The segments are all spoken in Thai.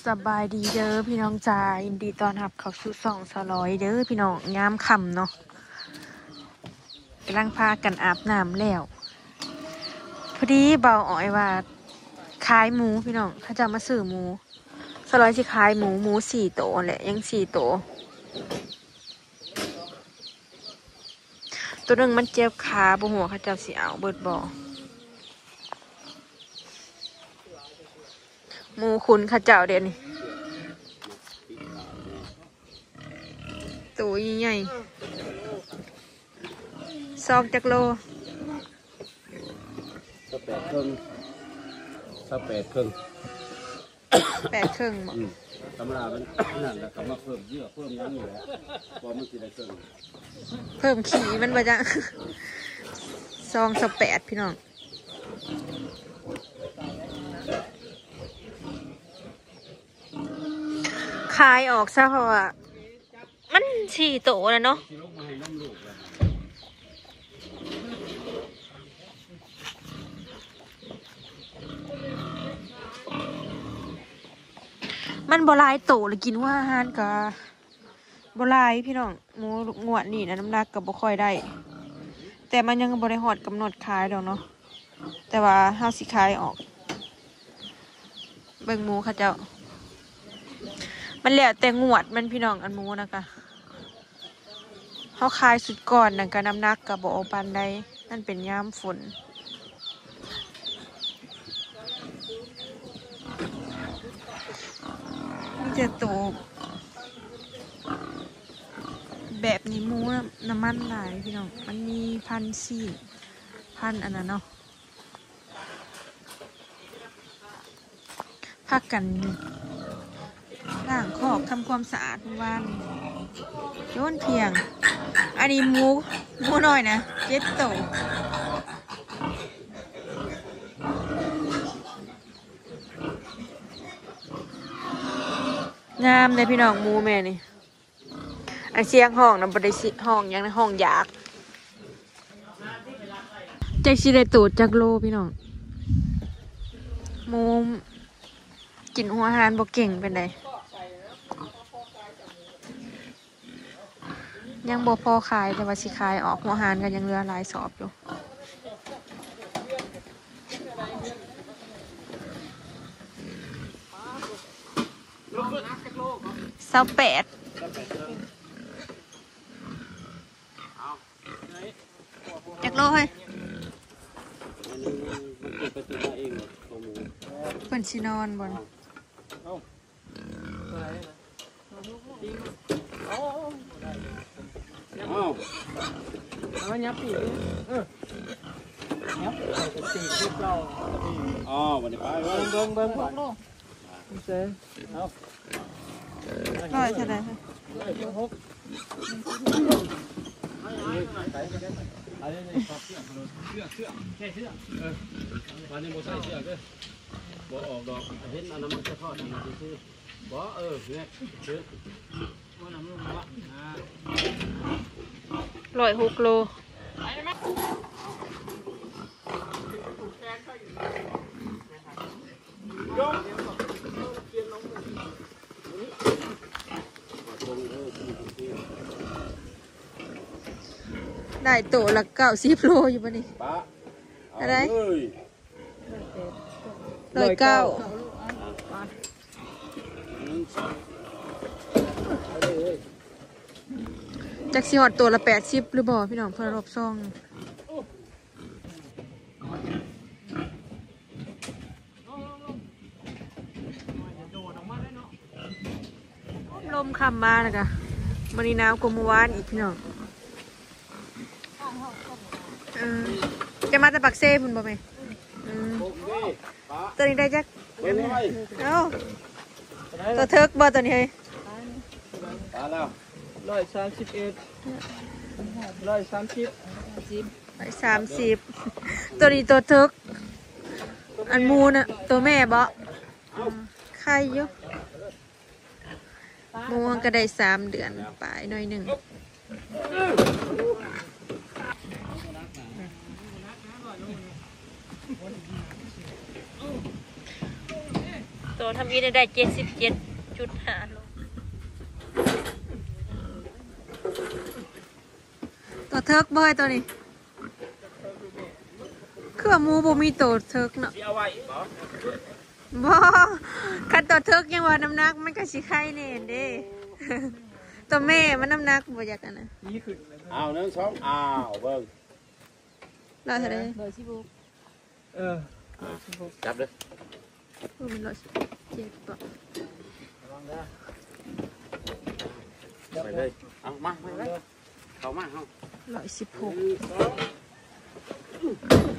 สบายดีเด้อพี่น้องจ้ายินดีต้อนรับเข้าสู่ส่องสลอยเด้อพี่น้องงามค่ำเนาะกำลังพากันอาบน้ำแล้วพอดีเบาอ้อยว่าขายหมูพี่น้องเขาจะมาซื้อหมูสลอยสิขายหมู4 โตแหละยัง4 โตตัวหนึ่งมันเจ็บขาบ่หัวเขาจะสิเอาเบิดบ่หมูคุณเขาเจ้าเดี๋ยวนี้ตัวใหญ่ซองจักโล8 ครึ่ง8 ครึ่ง8 ครึ่งบ่ธรรมดาเป็นนั่นแหละเขามาเพิ่มเยอะเพิ่มยังอยู่แล้วพอมันกินได้ครึ่งเพิ่มขี่มันบ่จังซอง8พี่น้องขายออกซะเพราะว่ามัน4 โตแล้วเนาะมันบ่หลายโตเลยกินว่าอาหารก็บ่หลายพี่น้องหมูงวดนี่นะน้ำหนักก็บ่ค่อยได้แต่มันยังบ่ได้ฮอดกำหนดขายดอกเนาะแต่ว่าเฮาสิขายออกเบิ่งหมูเขาเจ้ามันแล้วแต่งวดมันพี่น้องอันหมูนะคะเฮาขายสุดก่อนนั่นก็น้ำหนักก็บ่ปานใดนั่นเป็นยามฝนนี่จะโตแบบนี้หมูน้ำมันหลายพี่น้องมันมีพันซี่พันอันนั้นเนาะพักกันล้างคอกทำความสะอาดวันโยนเพียงอันนี้หมูน้อยนะ7 โตงามเลยพี่น้องหมูแม่นี่อันเสียงห้องนะบริสิห้องยังในห้องยากใจสิได้ตูดจากโลพี่น้องหมูกินหัวอาหารบ่เก่งเป็นไดยังบ่พอขายแต่ว่าสิขายออกหัวอาหารก็ยังเหลือหลายสอบอยู่28จากโลเฮ้ยเพิ่นสินอนบ่นเอายับปียับตีลูกเราอ๋อวันนี้ไปเบิ่งก่อนเซ่เอาร้อยเท่าไหร่6อะไรนี่เสื้อแค่เสื้อวันนี้โมใส่เสื้อด้วยบ่ออกดอกเห็นอันนั้นมันจะทอดอันนั้นซื้อบ่เนี่ยเสื้อว่าน้ำมันวะ106 โลได้โตละ90 โลอยู่ป่ะนี่อะไร109จักสิฮอดตัวละ80หรือบ่พี่น้องเพื่อรอบซ่องลมคำมาแล้วกะมื้อนี้หนาวกว่าเมื่อวานอีกพี่น้องจะมาแต่ปักเซ่พุ่นบ่แม่ตัวนี้ได้จักเอ้าตัวเทิกบ่ตัวนี้เฮ้ยตาแล้ว130ตัวนี้ตัวเทิกอันมูน่ะตัวแม่บ่ใครอยู่มูมันก็ได้3 เดือนปลายหน่อยหนึ่ง ตัวทำอีได้77.5 โลตัวเทิร์กบ่อยตัวนี้คือว่าหมูบ่มีตัวเทิร์กเนาะ สิเอาไว้บ่ บ่คันตัวเทิร์กยังว่าน้ำหนักมันก็สิไข่แน่เด้ ตัวแม่มันน้ำหนักบ่อยากกันนะ เอา1 2อ้าวเบิ่ง เราเท่าไหร่ จับเด้อ มัน117ป่ะ ไปเลยเอามาเข้ามาเฮา 116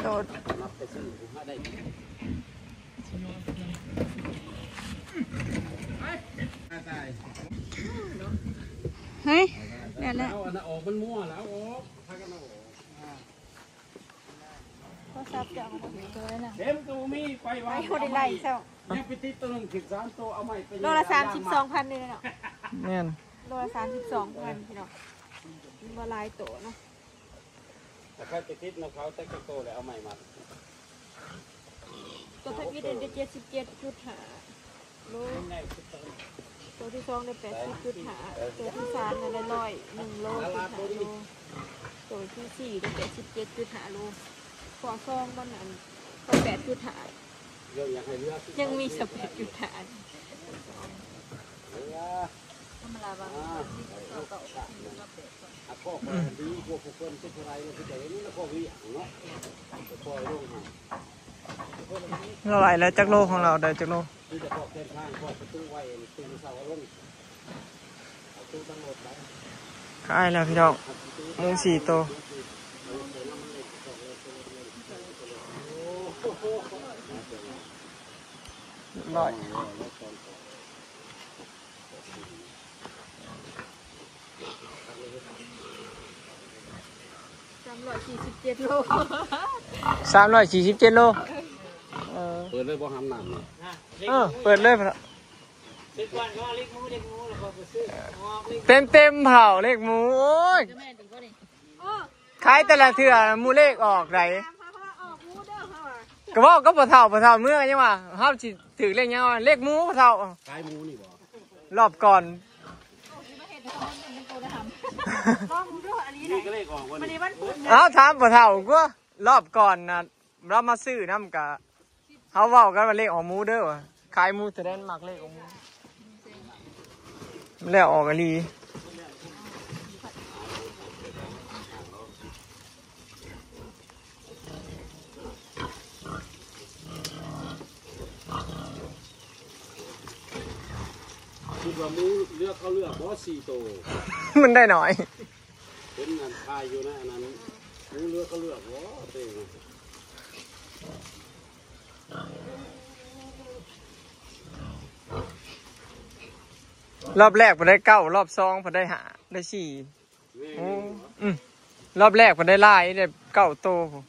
โดด นับไปซื้อหาได้ เฮ้ยแล้วแหละ เอาอันนั้นออกมันมั่วแล้วออกพากันเอาออก ก็ซับจะเอามาตัวแล้วนะ เต็มตัวมีไปวาง ไม่คนได้ไล่เจ้า ยังไปติดตัวนึงถึง3ตัวเอาใหม่ไป โลละ32,000นี่เนาะ แม่น โลละ32,000พี่น้องมันบ่หลายโตเนาะ แต่ใครไปติดนะเขาแต่กระโตเลยเอาใหม่มา ตัวทวีได้77.5 โลตัวที่2ได้80.5 ตัวที่3ได้101 โลตัวที่4ได้87.5 โลขอซองมันอันก็8.5 เรื่องอยากให้เลือก ยังมี18.5 ธรรมดาบาง พ่อดีพวกคนทุกอะไรที่ใจนี่แล้วพ่อวิ่งเนาะพ่อลงมา เราไหลแล้วจักโลของเราได้จักโล ที่จะพ่อเส้นทางพ่อประตูไว้ตื่นเสาลงประตูตั้งหมดไป ขายแล้วพี่น้องหมู4 ตัวร้อย 347 โล 347 โลเปิดเลยบ่ห้ามน้ำ เปิดเลยเต็มเผาเลขหมูโอ้ยขายแต่ละเถื่อหมูเลขออกไหนก็บอกก็ปะเท่าเมื่อยังว่าเฮาสิถือเลขยังว่าเลขหมูปะเท่า ขายหมูนี่บ่ รอบก่อน นี่ก็เลขออกวันนี้ ถามปะเท่าก็รอบก่อนนะเรามาซื้อน้ำกะเขาเว้ากันว่าเลขของหมูเด้อวะขายหมูแต่ได้มักเลขของหมูแล้วออกกะลี คิดว่าหมูเลือกเขาเลือกบ่4ตัว มันได้หน่อย เป็นงานทายอยู่นะอันนั้นหมูเลือกเขาเลือกบ่เต็ม รอบแรกพอได้9รอบ2พอได้5ได้4โอ้รอบแรกพอได้ลายได้9โตผม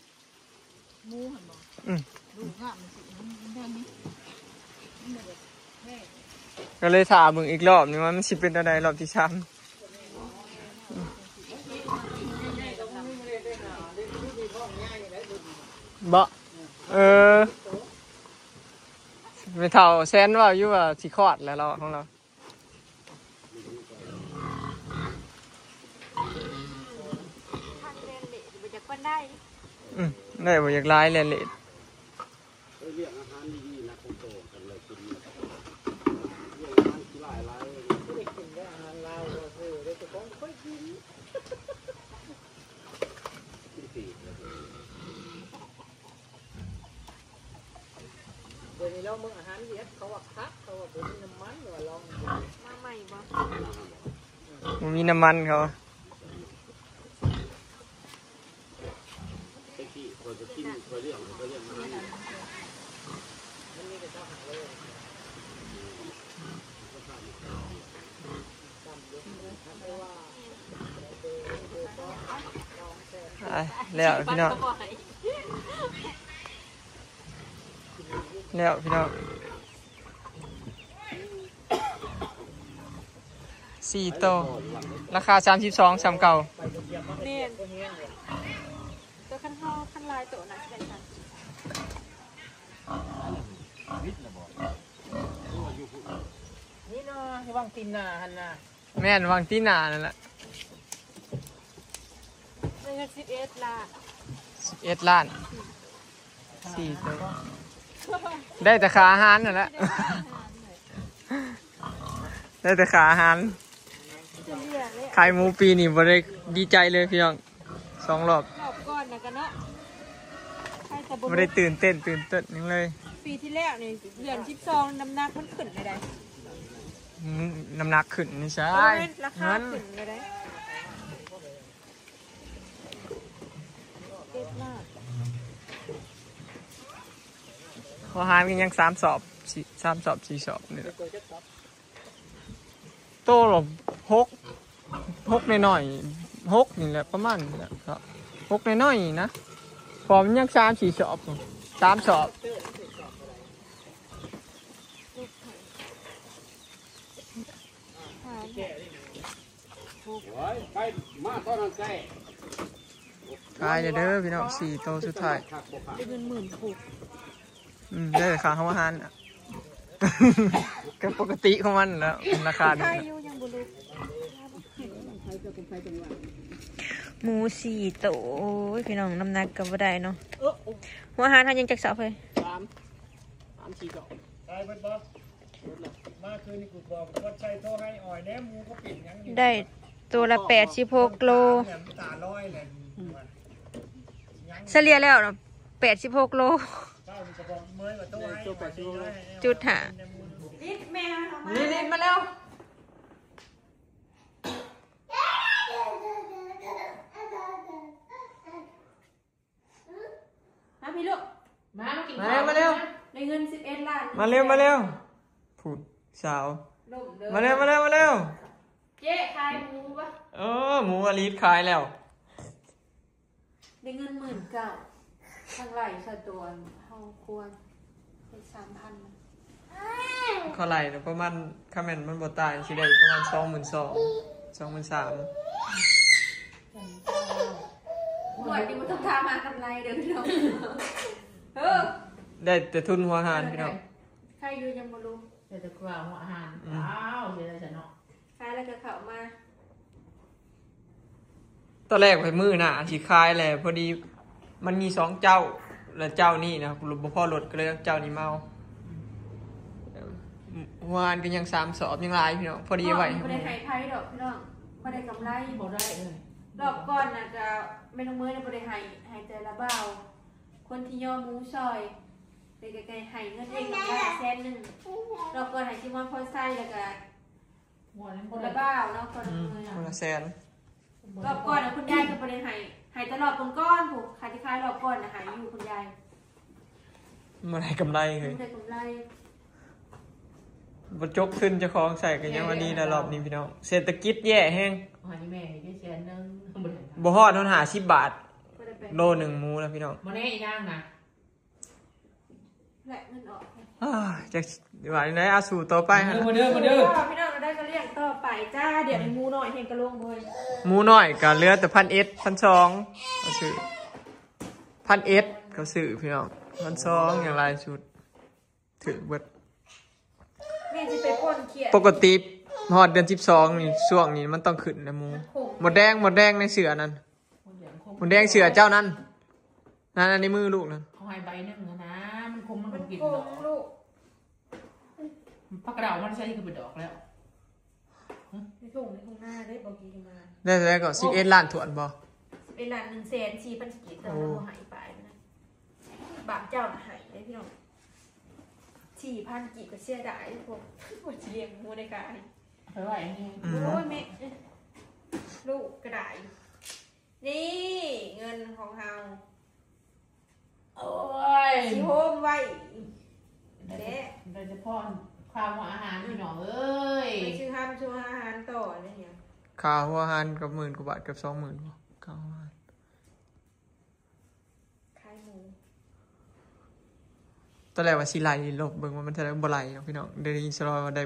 ก็เลยถามมึงอีกรอบนึงว่ามันสิเป็นอะไรรอบที่3บ่ไปเท่าแซนว่าอยู่ว่าสิคลอดแล้วเราของเรา ได้บ่อยากร้ายเลยเลย เรียกอาหารดีๆนะคงโตกันเลยกินเรียกอาหารที่หลายไม่ได้กินได้อาหารลาวก็คือได้แต่ของค่อยกินเดี๋ยวนี้เราเมืองอาหารเวียดเขาว่าคักเขาว่าเป็นน้ำมันหรือว่าลองมาใหม่บ่ มันมีน้ำมันเขา จะกินเคยเรียกอาหารแล้วพี่น้องแล้วพี่น้อง4 โตราคา32 39เนี่ยตัวขั้นลายตัวนะใช่ไหมคะ วางตีนหน้าหันหน้าแม่นวางตีนหน้านั่นแหละได้เงิน11 ล้าน 11 ล้าน4ตัวได้แต่ขาอาหารนั่นแหละได้แต่ขาอาหารขายหมูปีนี่บ่ได้ดีใจเลยพี่น้อง2 รอบ รอบก่อนนะกันเนาะไม่ได้ตื่นเต้นนึงเลยปีที่แล้วนี่เดือน12น้ำหนักมันขึ้นไปได้น้ำหนักขึ้นนี่ใช่ราคาขึ้นไปได้เจ็บมากขอหารกันยัง3 สอบ4 สอบนี่แหละโตหรอ6หน่อย6นี่แหละประมาณนี้แหละครับ6หน่อยนะพอมันยัง3-4 สอบ3 สอบไปมาตอนนั้นแก่ขายเด้อพี่น้อง4 โตสุดท้ายได้เงิน16,000ได้ราคาของอาหารก็ปกติของมันแล้วราคานี้หมู4 โตพี่น้องน้ำหนักก็บ่ได้เนาะหัวอาหารทานยังจักสอบเลย3-4 สอบได้เบิดบ่มาคืนนี้กูบอกว่าใช้โทรให้อ่อยแหนมหมูก็ปิ่นยังได้ตัวละ86 โลเฉลี่ยแล้วเนาะ86 โลจุดหาลินมาแล้วมาพี่ลูกมากินข้าวมาเร็วได้เงิน11 ล้านมาเร็วพูดสาวมาเร็วเจ๊ขายหมูปะหมูอลิสขายแล้วได้เงิน19,000ทางไหลสะตวนเฮาควรได้ 3,000เขาไหลนะประมาณคาแมนมันบ่ตายสิได้ประมาณ 22,000 23,000หน่วยที่มันต้องทำมากำไรเดี๋ยวพี่น้องได้แต่ทุนหัวอาหารพี่น้องใครอยู่ยังบ่รู้แต่จะกว่าหัวอาหารว้าวเสียดายฉันเนาะขายแล้วก็เข้ามาตอนแรกไปมือน่ะสิขายแหละพอดีมันมี2 เจ้าแล้วเจ้านี่นะบ่พอรถก็เลยเจ้านี้เมาหัวอาหารก็ยัง3 สอบยังหลายพี่น้องพอดีไว้บ่ได้ให้ไผดอกพี่น้องบ่ได้กำไรบ่ได้เลยรอบก่อนน่ะก็ไม่ต้องมื้อบ่ได้ให้แต่ละบ่าวคนที่ย่อหมูซอยไปไกลๆให้เงินเองกำไร100,000รอบก่อนให้ซิมอนพอใส่แล้วก็คนละบ่าวเนาะคนละมื้อคนละแสนรอบก่อนน่ะคุณยายก็บ่ได้ให้ตลอดก้อนผู้ขายที่ขายรอบก่อนน่ะให้อยู่คุณยายบ่ได้กำไรเลยบ่ได้กำไรบ่จกขึ้นเจ้าของใส่กันยังวันนี้นะรอบนี้พี่น้องเศรษฐกิจแย่แฮงหอยแม่นี่แสนนึงบ่ฮอดเท่า50 บาทโล1หมูแล้วพี่น้องบ่ได้ย่างนะแหละเงินออกจะว่าไหนเอาสู่ต่อไปฮะมาเด้อพี่น้องก็ได้ก็เรียกต่อไปจ้าเดี๋ยวให้หมูน้อยเห็นกระลงเลยหมูน้อยก็เหลือแต่1,100 1,200ก็ซื้อ1,100ก็ซื้อพี่น้อง1,200อย่างไรสุดถือเบิดแม่สิไปพ่นเขียดปกติฮอดเดือน12นี่ช่วงนี้มันต้องขึ้นนะหมูหมดแดงในเสือนั่นหมดแดงเสือเจ้านั้นนั่นในมือลูกนั่นเขาให้ใบนึงนะมันคงมันกินดอกผักกระเดามันใช้คือเป็นดอกแล้วในถุงหน้าได้บอกกี่มาได้แล้วก็11 ล้านถ้วนบ่11 ล้าน1,400,000กีบแต่เราหายไปนะบาปเจ้าหายได้พี่น้อง4,000 กีบก็เสียดายพวกบ่เลี้ยงหมูในกายไปไหวนี่โอ้ยแม่ลูกกระดาษนี่เงินของเฮาโอ้ยสีโฮมไว้เด้โดยเฉพาะข้าวอาหารพี่น้องเอ้ยไปซื้อห้ามซื้ออาหารต่ออะไรเนี่ยข้าวอาหารกับ10,000 กว่าบาทกับ 20,000 บ่ข้าวอาหารขายหมูตอนแรกว่าสิไล่ลบเบิ่งว่ามันเท่าไหร่บ่ไล่พี่น้องได้ยินซะว่าได้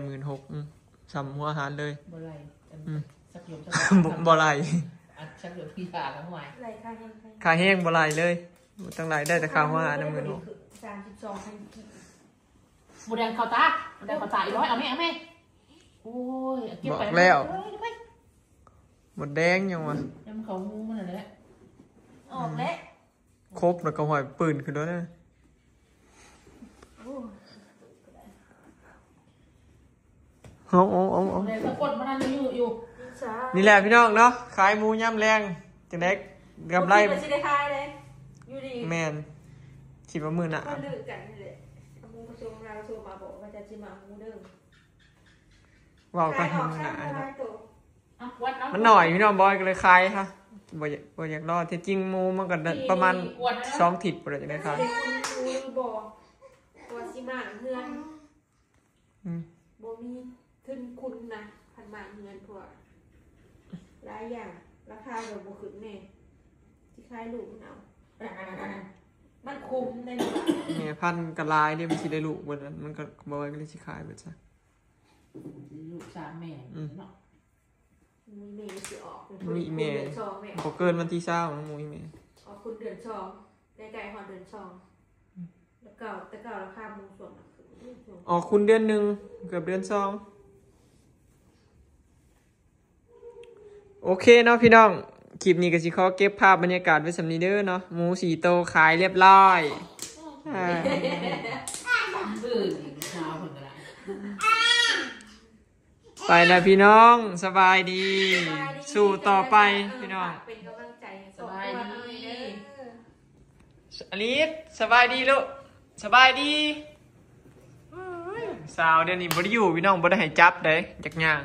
16,000 ซ้ำหัวอาหารเลยบ่ไล่สักหยมบ่ไล่สักหยมพี่ขาทั้งหมดไล่ค่าแห้งบ่ไล่เลยตั้งหลายได้แต่ข้าวหัวอาหาร16,000 32,000กีบหมูแดงข้าวตาอีก100เอาแม่ โอ้ยเก็บ บอก ไป แล้ว เอ้ยไป หมดแดงยังวะ ยังเขางูมันอะไรแหละ ออกแล้ว ครบแล้วก็หอยปืนขึ้นด้วยนะเอา เลยสะกดมันนั่นอยู่ นี่แหละพี่น้องเนาะขายหมูย่ำแรงจังได๋กำไร บ่สิได้ขายเลยอยู่ดี แม่นคิดว่ามื้อหน้า ก็ลือกันนี่แหละเอาหมูกระทรวงเราโทรมาบอกว่าจะสิมาหมูเด้อ เว้ากัน ขายออก มื้อห ข้า น้าง เนาะ ขายตัว อ่ะวัดเนาะ มันหน่อยพี่น้องบอยก็เลยขายค่ะบ่อยากรอที่จริงหมูมันก็ประมาณ2 ทิศบ่ได้จังได๋ครับ เด็กคุณรู้บอกว่าสิมาเฮือน บ่มีทุนคุณนะพันมาเงินพวกหลายอย่างราคาแบบบ่ขึ้นแน่ที่ขายลูกมันเอามันคุ้มได้เนาะ แม่พันธุ์ก็หลายเด้มันสิได้ลูกเบิดนั้นมันก็บ่ว่าก็เลยสิขายเบิดซะ ลูกสามแม่เนาะ มีเมย์สิออก มีแม่ เดือนสองแม่ บ่เกินวันที่20นะหมูอีแม่ ออกคุณเดือนสองใกล้ๆฮอดเดือนสองแล้วเก่าแต่เก่าราคาหมูส่วนน่ะคือ อ๋อคุณเดือนหนึงเกือบเดือน2โอเคเนาะพี่น้องคลิปนี้ก็สิขอเก็บภาพบรรยากาศไว้สำนี้เด้อเนาะหมู4โตวขายเรียบร้อยอ่า บื้อชาวคนกระไร ไปแล้วพี่น้องสบายดี สู้ต่อไปพี่น้อง เป็นกำลังใจให้ สบายดี อลิสสบายดีลูกสบายดีสาวเดี๋ยวนี้บ่ได้อยู่พี่น้องบ่ได้ให้จับเด้จักอย่าง